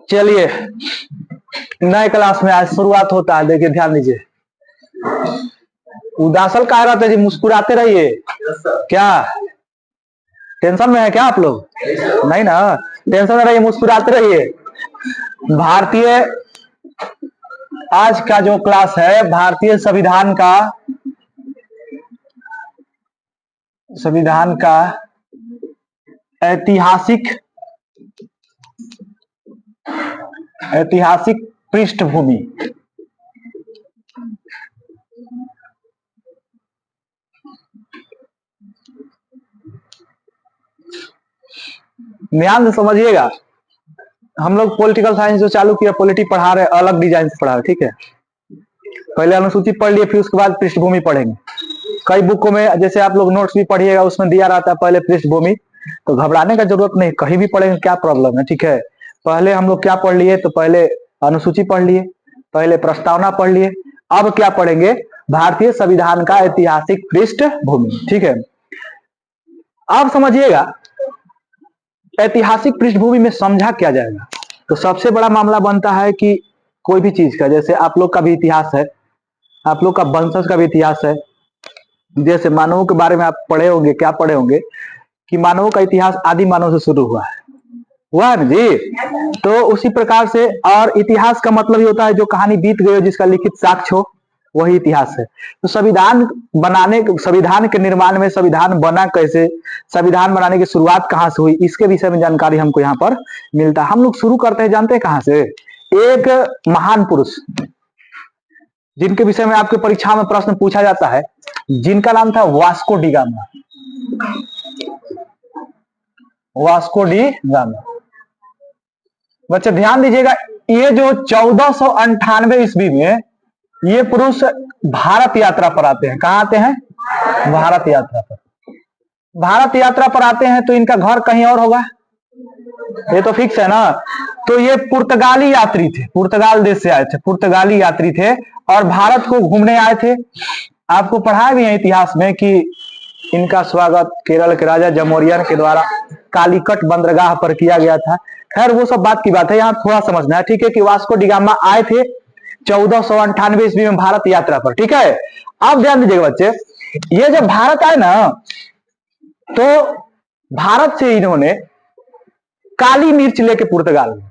चलिए नए क्लास में आज शुरुआत होता है। देखिए ध्यान दीजिए। उदासल कहा रहते जी, मुस्कुराते रहिए। क्या टेंशन में है क्या आप लोग? नहीं ना, टेंशन में रहिए, मुस्कुराते रहिए। भारतीय आज का जो क्लास है भारतीय संविधान का ऐतिहासिक पृष्ठभूमि। ध्यान से समझिएगा। हम लोग पॉलिटिकल साइंस जो चालू किया, पॉलिटी पढ़ा रहे, अलग डिजाइन से पढ़ा रहे, ठीक है। पहले अनुसूची पढ़ लिए, फिर उसके बाद पृष्ठभूमि पढ़ेंगे। कई बुकों में जैसे आप लोग नोट्स भी पढ़िएगा, उसमें दिया रहता है पहले पृष्ठभूमि। तो घबराने का जरूरत नहीं, कहीं भी पढ़ेंगे, क्या प्रॉब्लम है, ठीक है। पहले हम लोग क्या पढ़ लिए? तो पहले अनुसूची पढ़ लिए, पहले प्रस्तावना पढ़ लिए। अब क्या पढ़ेंगे? भारतीय संविधान का ऐतिहासिक पृष्ठभूमि, ठीक है। आप समझिएगा ऐतिहासिक पृष्ठभूमि में समझा क्या जाएगा। तो सबसे बड़ा मामला बनता है कि कोई भी चीज का, जैसे आप लोग का भी इतिहास है, आप लोग का वंशज का भी इतिहास है। जैसे मानवों के बारे में आप पढ़े होंगे, क्या पढ़े होंगे कि मानवों का इतिहास आदि मानव से शुरू हुआ है ना जी। तो उसी प्रकार से, और इतिहास का मतलब ही होता है जो कहानी बीत गई हो, जिसका लिखित साक्ष्य हो, वही इतिहास है। तो संविधान के निर्माण में, संविधान बना कैसे, संविधान बनाने की शुरुआत कहाँ से हुई, इसके विषय में जानकारी हमको यहाँ पर मिलता है। हम लोग शुरू करते हैं, जानते हैं कहाँ से? एक महान पुरुष जिनके विषय में आपके परीक्षा में प्रश्न पूछा जाता है, जिनका नाम था Vasco D gamma. Vasco D gamma. बच्चे ध्यान दीजिएगा, ये जो 1498 ईस्वी में ये पुरुष भारत यात्रा पर आते हैं। कहाँ आते हैं? भारत यात्रा पर। भारत यात्रा पर आते हैं तो इनका घर कहीं और होगा, ये तो फिक्स है ना। तो ये पुर्तगाली यात्री थे, पुर्तगाल देश से आए थे, पुर्तगाली यात्री थे और भारत को घूमने आए थे। आपको पढ़ाया भी है इतिहास में कि इनका स्वागत केरल के राजा जमोरियन के द्वारा कालीकट बंदरगाह पर किया गया था। खैर वो सब बात की बात है, यहाँ थोड़ा समझना है, ठीक है। कि वास्को डी गामा आए थे 1498 ईस्वी में भारत यात्रा पर, ठीक है। अब ध्यान दीजिएगा बच्चे, ये जब भारत आए ना, तो भारत से इन्होंने काली मिर्च लेके, पुर्तगाल में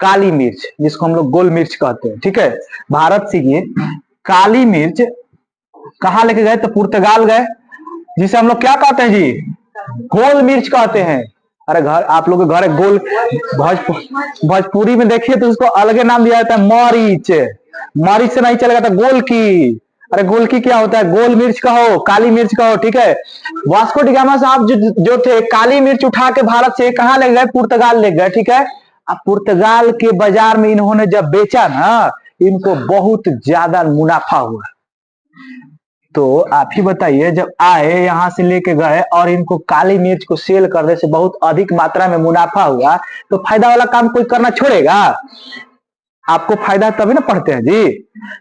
काली मिर्च, जिसको हम लोग गोल मिर्च कहते हैं, ठीक है। भारत से ये काली मिर्च कहां लेके गए? तो पुर्तगाल गए, जिसे हम लोग क्या कहते हैं जी? गोल मिर्च कहते हैं। अरे घर, आप लोग के घर है गोल, भोजपुरी में देखिए तो उसको अलग नाम दिया जाता है, मरीच। मरीच से नहीं चलेगा तो गोल की। अरे गोल की क्या होता है? गोल मिर्च कहो, काली मिर्च कहो, ठीक है। वास्को डी गामा साहब जो थे, काली मिर्च उठा के भारत से कहां ले गए? पुर्तगाल ले गए, ठीक है। अब पुर्तगाल के बाजार में इन्होंने जब बेचा ना, इनको बहुत ज्यादा मुनाफा हुआ। तो आप ही बताइए, जब आए यहां से लेके गए और इनको काली मिर्च को सेल करने से बहुत अधिक मात्रा में मुनाफा हुआ, तो फायदा वाला काम कोई करना छोड़ेगा? आपको फायदा तभी ना पढ़ते हैं जी।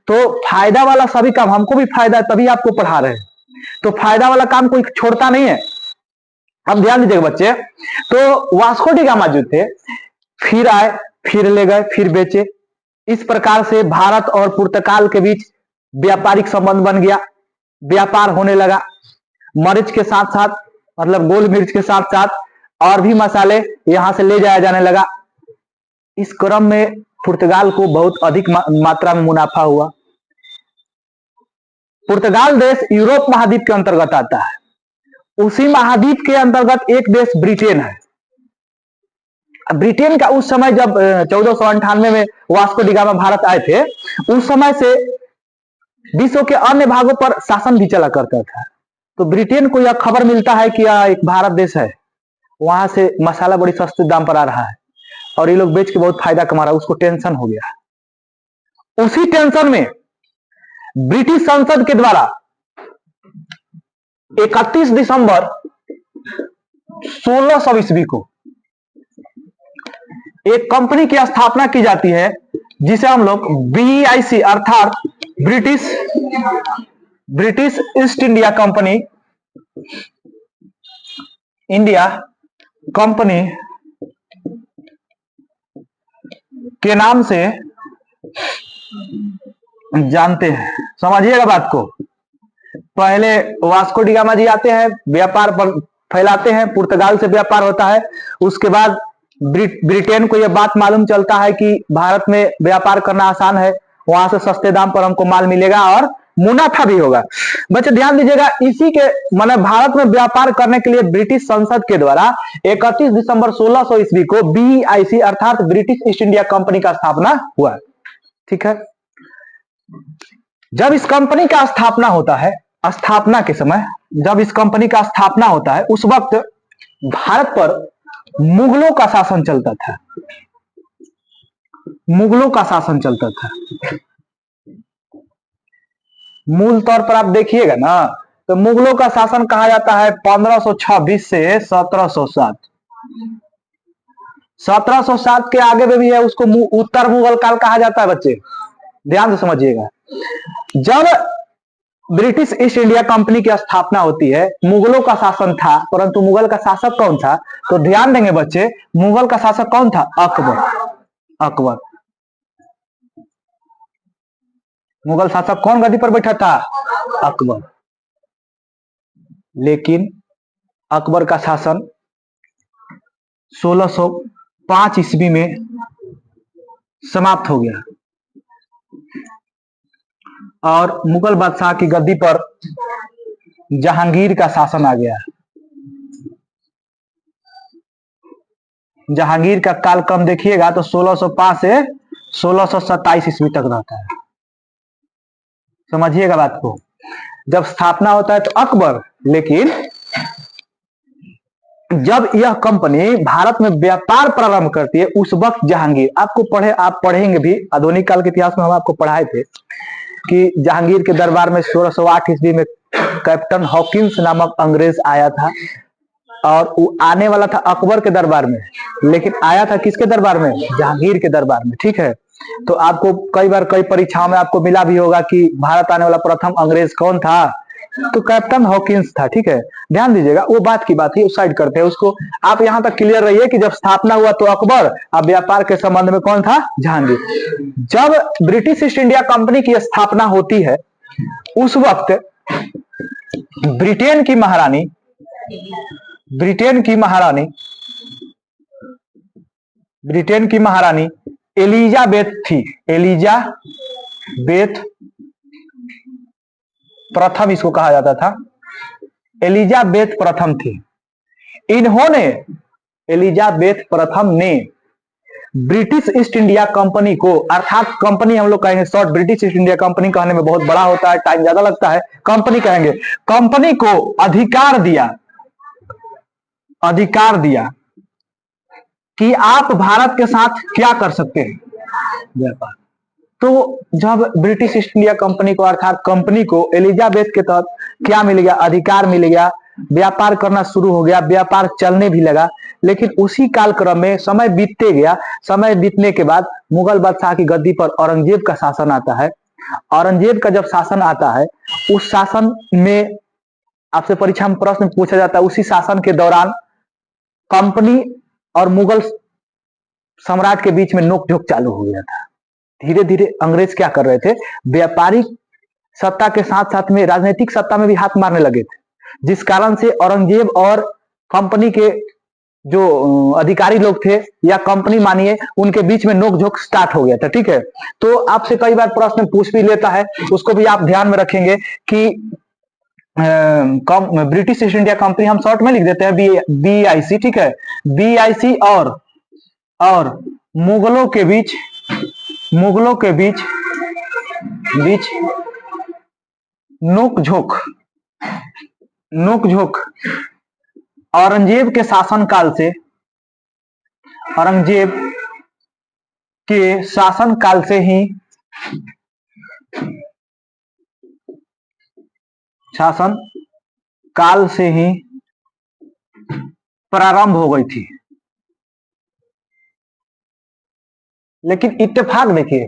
तो फायदा वाला सभी काम, हमको भी फायदा है तभी आपको पढ़ा रहे हैं। तो फायदा वाला काम कोई छोड़ता नहीं है। अब ध्यान दीजिएगा बच्चे, तो वास्को डी गामा जो थे, फिर आए, फिर ले गए, फिर बेचे। इस प्रकार से भारत और पुर्तगाल के बीच व्यापारिक संबंध बन गया, व्यापार होने लगा। मरीच के साथ साथ, मतलब गोल मिर्च के साथ साथ और भी मसाले यहां से ले जाया जाने लगा। इस क्रम में पुर्तगाल को बहुत अधिक मात्रा में मुनाफा हुआ। पुर्तगाल देश यूरोप महाद्वीप के अंतर्गत आता है। उसी महाद्वीप के अंतर्गत एक देश ब्रिटेन है। ब्रिटेन का उस समय जब 1498 में वास्को डी गामा भारत आए थे, उस समय से विश्व के अन्य भागों पर शासन भी चला करता था। तो ब्रिटेन को यह खबर मिलता है कि यह एक भारत देश है, वहां से मसाला बड़ी सस्ते दाम पर आ रहा है और ये लोग बेच के बहुत फायदा कमा रहा है। उसको टेंशन हो गया। उसी टेंशन में ब्रिटिश संसद के द्वारा 31 दिसंबर 1600 ईस्वी को एक कंपनी की स्थापना की जाती है, जिसे हम लोग BEIC अर्थात British east India company, India company के नाम से जानते हैं। समझिएगा बात को। पहले वास्को डी गामा जी आते हैं, व्यापार पर फैलाते हैं, पुर्तगाल से व्यापार होता है। उसके बाद ब्रिटेन को यह बात मालूम चलता है कि भारत में व्यापार करना आसान है, वहां से सस्ते दाम पर हमको माल मिलेगा और मुनाफा भी होगा। बच्चे ध्यान दीजिएगा, इसी के माने भारत में व्यापार करने के लिए ब्रिटिश संसद के द्वारा 31 दिसंबर 1600 ईस्वी को BEIC अर्थात ब्रिटिश ईस्ट इंडिया कंपनी का स्थापना हुआ। ठीक है, जब इस कंपनी का स्थापना होता है, स्थापना के समय जब इस कंपनी का स्थापना होता है, उस वक्त भारत पर मुगलों का शासन चलता था। मुगलों का शासन चलता था। मूल तौर पर आप देखिएगा ना, तो मुगलों का शासन कहा जाता है 1526 से 1707। 1707 के आगे में भी है, उसको उत्तर मुगल काल कहा जाता है। बच्चे ध्यान से समझिएगा, जब ब्रिटिश ईस्ट इंडिया कंपनी की स्थापना होती है, मुगलों का शासन था, परंतु मुगल का शासक कौन था? तो ध्यान देंगे बच्चे, मुगल का शासक कौन था? अकबर। अकबर। मुगल शासक कौन गद्दी पर बैठा था? अकबर। लेकिन अकबर का शासन 1605 ईस्वी में समाप्त हो गया और मुगल बादशाह की गद्दी पर जहांगीर का शासन आ गया। जहांगीर का कालक्रम देखिएगा तो 1605 से 1627 ईस्वी तक रहता है। समझिएगा बात को। जब स्थापना होता है तो अकबर, लेकिन जब यह कंपनी भारत में व्यापार प्रारंभ करती है, उस वक्त जहांगीर, आप पढ़ेंगे भी, आधुनिक काल के इतिहास में हम आपको पढ़ाए थे कि जहांगीर के दरबार में 1608 ईस्वी में कैप्टन हॉकिंस नामक अंग्रेज आया था और वो आने वाला था अकबर के दरबार में, लेकिन आया था किसके दरबार में? जहांगीर के दरबार में। ठीक है, तो आपको कई बार कई परीक्षाओं में आपको मिला भी होगा कि भारत आने वाला प्रथम अंग्रेज कौन था? तो कैप्टन हॉकिंस था। ठीक है, ध्यान दीजिएगा, वो बात की बात ही उस साइड करते हैं उसको। आप यहां तक क्लियर रहिए कि जब स्थापना हुआ तो अकबर, अब व्यापार के संबंध में कौन था? जहांगीर। जब ब्रिटिश ईस्ट इंडिया कंपनी की स्थापना होती है, उस वक्त ब्रिटेन की महारानी एलिजाबेथ थी। एलिजाबेथ प्रथम इसको कहा जाता था। एलिजाबेथ प्रथम थी। एलिजाबेथ प्रथम ने ब्रिटिश ईस्ट इंडिया कंपनी को, अर्थात कंपनी हम लोग कहेंगे short, British east India company कहने में बहुत बड़ा होता है, टाइम ज्यादा लगता है, कंपनी कहेंगे। कंपनी को अधिकार दिया कि आप भारत के साथ क्या कर सकते हैं? व्यापार। तो जब ब्रिटिश ईस्ट इंडिया कंपनी को, अर्थात कंपनी को एलिजाबेथ के तहत क्या मिल गया? अधिकार मिल गया, व्यापार करना शुरू हो गया, व्यापार चलने भी लगा। लेकिन उसी कालक्रम में समय बीतते गया। समय बीतने के बाद मुगल बादशाह की गद्दी पर औरंगजेब का शासन आता है। औरंगजेब का जब शासन आता है, उस शासन में आपसे परीक्षा में प्रश्न पूछा जाता है, उसी शासन के दौरान कंपनी और मुगल सम्राट के बीच में नोकझोंक चालू हो गया था। धीरे धीरे अंग्रेज क्या कर रहे थे? व्यापारिक सत्ता के साथ साथ में राजनीतिक सत्ता में भी हाथ मारने लगे थे, जिस कारण से औरंगजेब और कंपनी के जो अधिकारी लोग थे या कंपनी मानिए, उनके बीच में नोकझोंक स्टार्ट हो गया था। ठीक है, तो आपसे कई बार प्रश्न पूछ भी लेता है, उसको भी आप ध्यान में रखेंगे कि ब्रिटिश ईस्ट इंडिया कंपनी हम शॉर्ट में लिख देते हैं BEIC। ठीक है, BEIC और मुगलों के बीच नोकझोंक औरंगजेब के शासन काल से ही प्रारंभ हो गई थी। लेकिन इत्तेफाक देखिए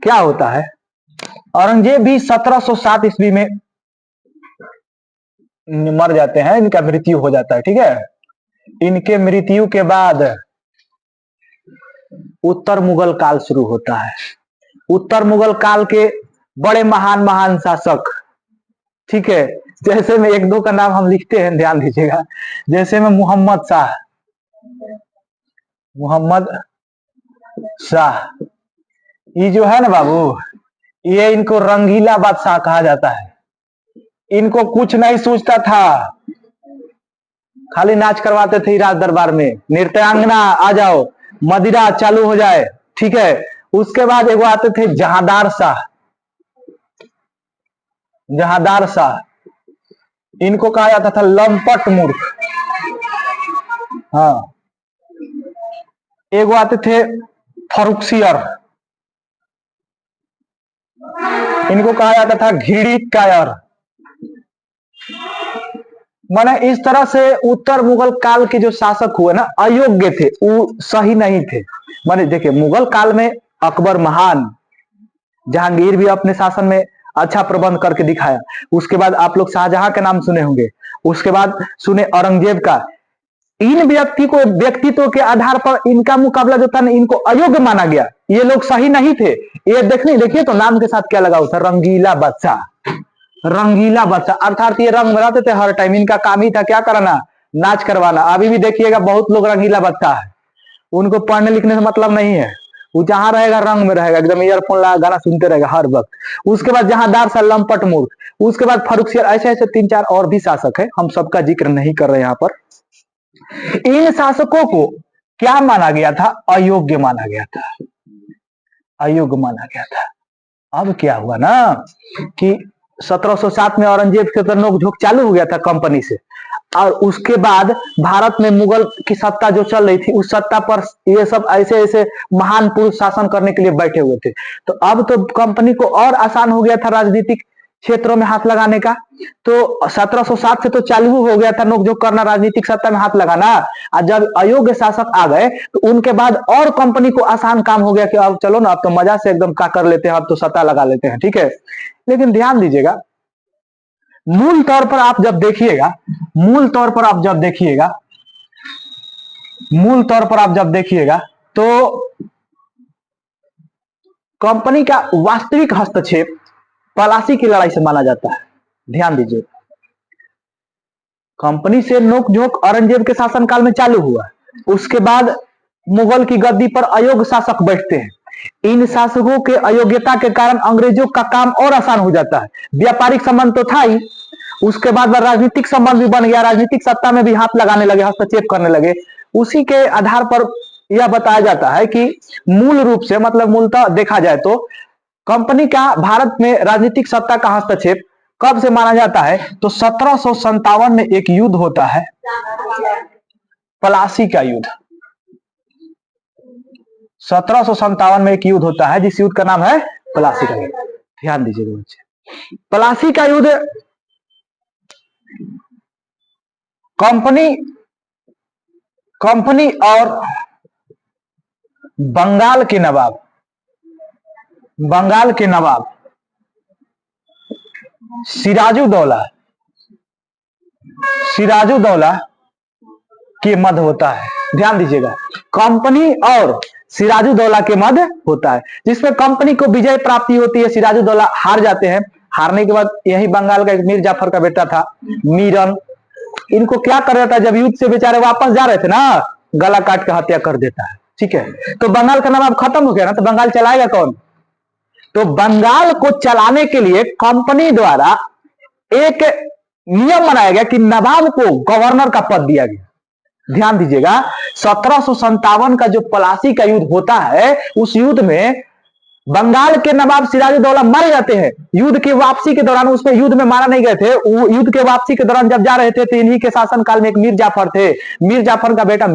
क्या होता है, औरंगजेब भी 1707 ईस्वी में मर जाते हैं, इनका मृत्यु हो जाता है। ठीक है, इनके मृत्यु के बाद उत्तर मुगल काल शुरू होता है। उत्तर मुगल काल के बड़े महान महान शासक, ठीक है, जैसे में एक दो का नाम हम लिखते हैं, ध्यान दीजिएगा। जैसे में मोहम्मद शाह, मोहम्मद शाह, ये जो है ना बाबू, ये इनको रंगीला बादशाह कहा जाता है। इनको कुछ नहीं सोचता था, खाली नाच करवाते थे राज दरबार में, नृत्यांगना आ जाओ, मदिरा चालू हो जाए, ठीक है। उसके बाद एक आते थे जहांदार शाह, जहांदार शाह, इनको कहा जाता था लंपट मूर्ख। हाँ, एक आते थे फरुखसियर, इनको कहा जाता था घृणित कायर। माने इस तरह से उत्तर मुगल काल के जो शासक हुए ना, अयोग्य थे, वो सही नहीं थे। माने देखिए, मुगल काल में अकबर महान, जहांगीर भी अपने शासन में अच्छा प्रबंध करके दिखाया। उसके बाद आप लोग शाहजहां के नाम सुने होंगे, उसके बाद सुने औरंगजेब का। इन व्यक्तित्व के आधार पर इनका मुकाबला जो था ना, इनको अयोग्य माना गया, ये लोग सही नहीं थे। ये देखिए तो नाम के साथ क्या लगा हुआ था, रंगीला बादशाह। रंगीला बादशाह अर्थात ये रंग बनाते थे हर टाइम, इनका काम ही था क्या कराना, नाच करवाना। अभी भी देखिएगा बहुत लोग रंगीला बादशाह है, उनको पढ़ने लिखने से मतलब नहीं है, वो जहां रहेगा रंग में रहेगा, एकदम ईयरफोन लगा गाना सुनते रहेगा हर वक्त। उसके बाद जहांदार शाह लंपट मूर्ख, उसके बाद फर्रुखसियर, ऐसे ऐसे 3-4 और भी शासक है, हम सबका जिक्र नहीं कर रहे यहाँ पर। इन शासकों को क्या माना गया था, अयोग्य माना गया था, अयोग्य माना गया था। अब क्या हुआ ना कि 1707 में औरंगजेब के तो नोकझोंक चालू हो गया था कंपनी से, और उसके बाद भारत में मुगल की सत्ता जो चल रही थी, उस सत्ता पर ये सब ऐसे ऐसे महान पुरुष शासन करने के लिए बैठे हुए थे। तो अब तो कंपनी को और आसान हो गया था राजनीतिक क्षेत्रों में हाथ लगाने का। तो 1707 से तो चालू हो गया था नोकझोंक करना, राजनीतिक सत्ता में हाथ लगाना। और जब अयोग्य शासक आ गए तो उनके बाद और कंपनी को आसान काम हो गया कि अब चलो ना, अब तो मजा से एकदम का कर लेते हैं, अब तो सत्ता लगा लेते हैं, ठीक है। लेकिन ध्यान दीजिएगा, मूल तौर पर आप जब देखिएगा, मूल तौर पर आप जब देखिएगा, मूल तौर पर आप जब देखिएगा तो कंपनी का वास्तविक हस्तक्षेप पलासी की लड़ाई से माना जाता है। ध्यान दीजिए, कंपनी से नोकझोंक औरंगजेब के शासनकाल में चालू हुआ, उसके बाद मुगल की गद्दी पर अयोग्य शासक बैठते हैं। इन शासकों के अयोग्यता के कारण अंग्रेजों का काम और आसान हो जाता है। व्यापारिक संबंध तो था ही, उसके बाद राजनीतिक संबंध भी बन गया, राजनीतिक सत्ता में भी हाथ लगाने लगे, हस्तक्षेप करने लगे। उसी के आधार पर यह बताया जाता है कि मूल रूप से, मतलब मूलतः देखा जाए तो कंपनी का भारत में राजनीतिक सत्ता का हस्तक्षेप कब से माना जाता है, तो 1757 में एक युद्ध होता है, पलासी का युद्ध। 1757 में एक युद्ध होता है, जिस युद्ध का नाम है पलासी का युद्ध। ध्यान दीजिएगा बच्चे, पलासी का युद्ध कंपनी और बंगाल के नवाब सिराजुद्दौला के मध्य होता है। ध्यान दीजिएगा, कंपनी और सिराजुद्दौला के मध्य होता है, जिसमें कंपनी को विजय प्राप्ति होती है, सिराजुद्दौला हार जाते हैं। हारने के बाद यही बंगाल का एक मीर जाफर का बेटा था मीरन, इनको क्या कर रहा था, जब युद्ध से बेचारे वापस जा रहे थे ना, गला काट के हत्या कर देता है, ठीक है। तो बंगाल का नवाब खत्म हो गया ना, तो बंगाल चलाएगा कौन? तो बंगाल को चलाने के लिए कंपनी द्वारा एक नियम बनाया गया कि नवाब को गवर्नर का पद दिया गया। ध्यान दीजिएगा, 1757 का जो पलासी का युद्ध होता है, उस युद्ध में बंगाल के नवाब सिराजुद्दौला मारे जाते हैं। युद्ध की वापसी के दौरान, उसमें युद्ध में मारा नहीं गए थे, वो युद्ध के वापसी के दौरान जब जा रहे थे, तो इन्हीं के शासनकाल में एक मीर जाफर थे, मीर जाफर का बेटा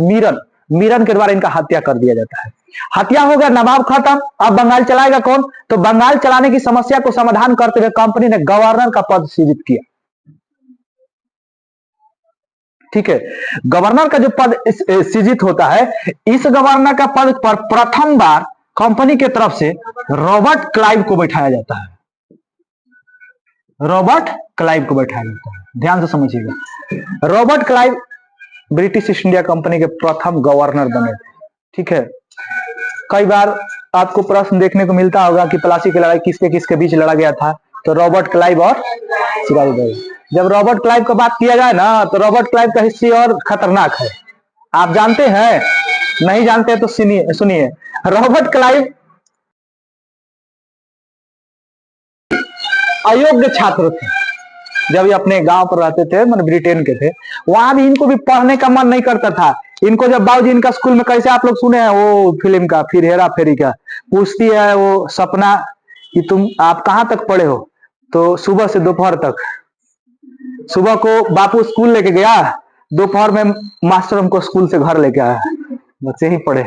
मीरन के द्वारा इनका हत्या कर दिया जाता है। हत्या हो गया, नवाब खत्म, अब बंगाल चलाएगा कौन? तो बंगाल चलाने की समस्या को समाधान करते हुए कंपनी ने गवर्नर का पद सृजित किया, ठीक है। गवर्नर का जो पद सृजित होता है, इस गवर्नर का पद पर प्रथम बार कंपनी के तरफ से रॉबर्ट क्लाइव को बैठाया जाता है। रॉबर्ट क्लाइव को बैठाया जाता है, ध्यान से समझिएगा। Robert Clive British east India company के प्रथम गवर्नर बने थे, ठीक है। कई बार आपको प्रश्न देखने को मिलता होगा कि प्लासी की लड़ाई किसके किसके बीच लड़ा गया था, तो रॉबर्ट क्लाइव और सिराजुद्दौला। जब रॉबर्ट क्लाइव का बात किया जाए ना, तो रॉबर्ट क्लाइव का हिस्ट्री और खतरनाक है। आप जानते हैं? नहीं जानते तो सुनिए। रॉबर्ट क्लाइव अयोग्य छात्र थे। जब ये अपने गांव पर रहते थे, मतलब ब्रिटेन के थे, वहां भी इनको भी पढ़ने का मन नहीं करता था। इनको जब बाबूजी इनका स्कूल में, कैसे आप लोग सुने हैं वो फिल्म का, फिर हेरा फेरी का, पूछती है वो सपना कि आप कहां तक पढ़े हो, तो सुबह से दोपहर तक। सुबह को बापू स्कूल लेके गया, दोपहर में मास्टर हमको स्कूल से घर लेके आया, बच्चे ही पढ़े।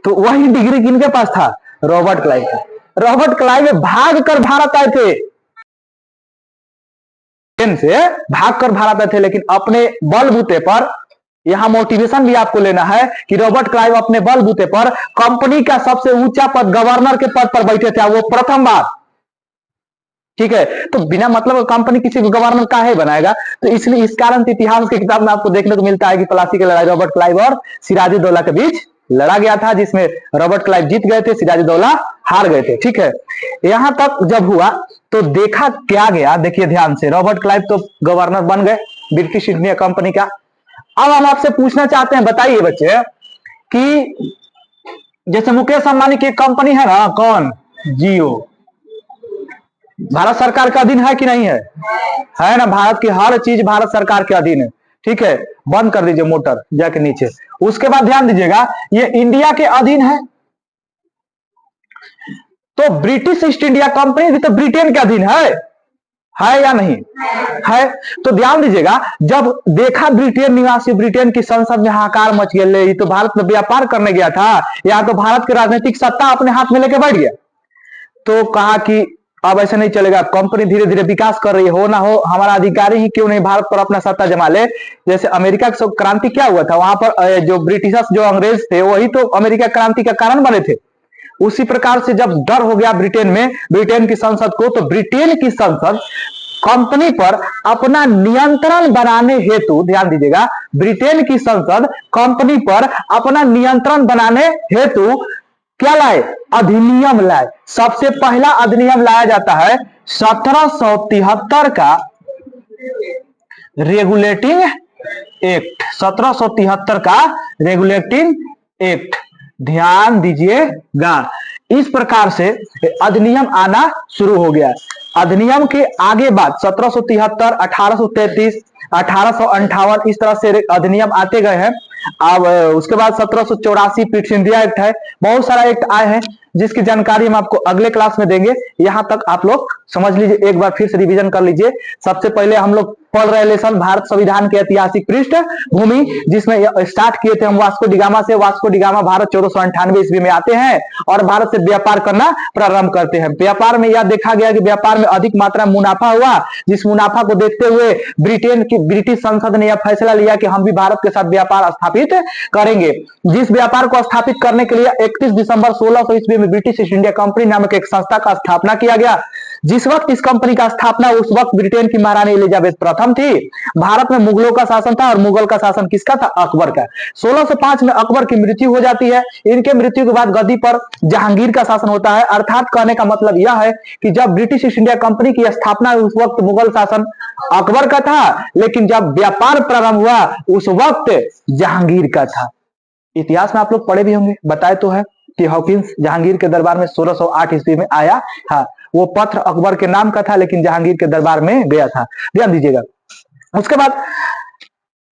तो वही डिग्री किनके पास था? रॉबर्ट क्लाइव का। रॉबर्ट क्लाइव भाग कर भारत आए थे, से भागकर भारत आए थे, लेकिन अपने बलबूते पर, यहां मोटिवेशन भी आपको लेना है कि रॉबर्ट क्लाइव अपने बलबूते पर कंपनी का सबसे ऊंचा पद, गवर्नर के पद पर बैठे थे, वो प्रथम बार। ठीक है, तो बिना मतलब कंपनी किसी को गवर्नर का है बनाएगा, तो इसलिए इस कारण से इतिहास की किताब में आपको देखने को मिलता है कि प्लासी की लड़ाई रॉबर्ट क्लाइव और सिराजुद्दौला के बीच लड़ा गया था, जिसमें रॉबर्ट क्लाइव जीत गए थे, सिराजुद्दौला हार गए थे। ठीक है, यहां तक जब हुआ तो देखा क्या गया, देखिए ध्यान से। रॉबर्ट क्लाइव तो गवर्नर बन गए ब्रिटिश इंडिया कंपनी का। अब हम आपसे पूछना चाहते हैं, बताइए बच्चे, कि जैसे मुकेश अंबानी की एक कंपनी है ना, कौन? जियो। भारत सरकार के अधीन है कि नहीं है? है ना, भारत की हर चीज भारत सरकार के अधीन है। ठीक है, बंद कर दीजिए मोटर जाके नीचे। उसके बाद ध्यान दीजिएगा, ये इंडिया के अधीन है, तो ब्रिटिश ईस्ट इंडिया कंपनी भी तो ब्रिटेन के अधीन है या नहीं है? तो ध्यान दीजिएगा, जब देखा ब्रिटेन निवासी, ब्रिटेन की संसद में हाहाकार मच गया, ये तो भारत में व्यापार करने गया था, यहाँ तो भारत की राजनीतिक सत्ता अपने हाथ में लेके बैठ गया, तो कहा कि अब ऐसा नहीं चलेगा, कंपनी धीरे धीरे विकास कर रही है, हो ना हो हमारा अधिकारी ही क्यों नहीं भारत पर अपना सत्ता जमा ले। जैसे अमेरिका की क्रांति क्या हुआ था, वहां पर जो ब्रिटिशर्स, जो अंग्रेज थे, वही तो अमेरिका क्रांति का कारण बने थे। उसी प्रकार से जब डर हो गया ब्रिटेन में, ब्रिटेन की संसद को, तो ब्रिटेन की संसद कंपनी पर अपना नियंत्रण बनाने हेतु, ध्यान दीजिएगा, ब्रिटेन की संसद कंपनी पर अपना नियंत्रण बनाने हेतु क्या लाए? अधिनियम लाए। सबसे पहला अधिनियम लाया जाता है 1773 का रेगुलेटिंग एक्ट, 1773 का रेगुलेटिंग एक्ट। ध्यान दीजिएगा, इस प्रकार से अधिनियम आना शुरू हो गया। अधिनियम के आगे बाद 1773, 1833, 1858 इस तरह से अधिनियम आते गए हैं। अब उसके बाद 1784 पीट सिंधिया एक्ट है, बहुत सारा एक्ट आए हैं जिसकी जानकारी हम आपको अगले क्लास में देंगे। यहां तक आप लोग समझ लीजिए, एक बार फिर से रिवीजन कर लीजिए। सबसे पहले हम लोग पढ़ रहे लेसन भारत संविधान के ऐतिहासिक पृष्ठभूमि, जिसमें स्टार्ट किए थे हम वास्को डिगामा से। वास्को डिगामा भारत 1498 ईस्वी में आते हैं और भारत से व्यापार करना प्रारंभ करते हैं। व्यापार में यह देखा गया कि व्यापार में अधिक मात्रा मुनाफा हुआ, जिस मुनाफा को देखते हुए ब्रिटिश संसद ने यह फैसला लिया कि हम भी भारत के साथ व्यापार स्थापित करेंगे। जिस व्यापार को स्थापित करने के लिए 31 दिसंबर 1600 ईस्वी में ब्रिटिश ईस्ट इंडिया कंपनी नामक एक संस्था का स्थापना किया गया। जिस वक्त इस कंपनी का स्थापना, उस वक्त ब्रिटेन की महारानी एलिजाबेथ प्रथम थी। भारत में मुगलों का शासन था, और मुगल का शासन किसका था? अकबर का। 1605 में अकबर की मृत्यु हो जाती है। इनके मृत्यु के बाद गद्दी पर जहांगीर का शासन होता है। अर्थात कहने का मतलब यह है कि जब ब्रिटिश ईस्ट इंडिया कंपनी की स्थापना, उस वक्त मुगल शासन अकबर का था, लेकिन जब व्यापार प्रारंभ हुआ उस वक्त जहांगीर का था। इतिहास में आप लोग पढ़े भी होंगे, बताए तो है कि हॉकिंस जहांगीर के दरबार में 1608 ईस्वी में आया था। वो पत्र अकबर के नाम का था, लेकिन जहांगीर के दरबार में गया था। ध्यान दीजिएगा। उसके बाद,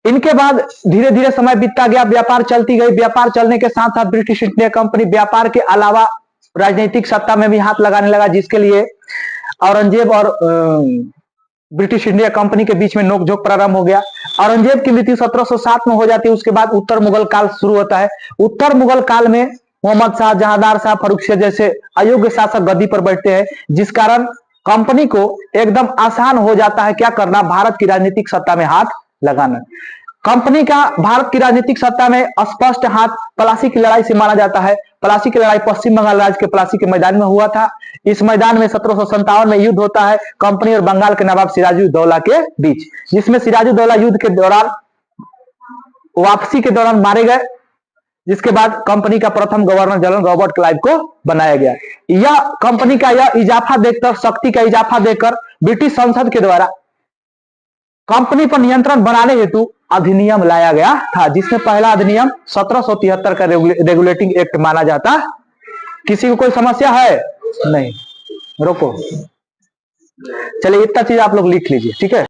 इनके बाद धीरे धीरे समय बीतता गया, व्यापार चलती गई। व्यापार चलने के साथ साथ ब्रिटिश इंडिया कंपनी व्यापार के अलावा राजनीतिक सत्ता में भी हाथ लगाने लगा, जिसके लिए औरंगजेब और ब्रिटिश इंडिया कंपनी के बीच में नोकझोंक प्रारंभ हो गया। औरंगजेब की मृत्यु 1707 में हो जाती है। उसके बाद उत्तर मुगल काल शुरू होता है। उत्तर मुगल काल में मोहम्मद शाह, जहांदार शाह, फर्रुखसिंह जैसे अयोग्य शासक गद्दी पर बैठते हैं, जिस कारण कंपनी को एकदम आसान हो जाता है क्या करना? भारत की राजनीतिक सत्ता में हाथ लगाना। कंपनी का भारत की राजनीतिक सत्ता में स्पष्ट हाथ प्लासी की लड़ाई से माना जाता है। प्लासी की लड़ाई पश्चिम बंगाल राज्य के प्लासी के मैदान में हुआ था। इस मैदान में 1757 में युद्ध होता है कंपनी और बंगाल के नवाब सिराजुद्दौला के बीच, जिसमें सिराजुद्दौला युद्ध के दौरान, वापसी के दौरान मारे गए। जिसके बाद कंपनी का प्रथम गवर्नर जनरल रॉबर्ट क्लाइव को बनाया गया। यह कंपनी का यह इजाफा देखकर, शक्ति का इजाफा देखकर ब्रिटिश संसद के द्वारा कंपनी पर नियंत्रण बनाने हेतु अधिनियम लाया गया था, जिसमें पहला अधिनियम 1773 का रेगुलेटिंग एक्ट माना जाता। किसी को कोई समस्या है? नहीं, रोको, चलिए इतना चीज आप लोग लिख लीजिए, ठीक है।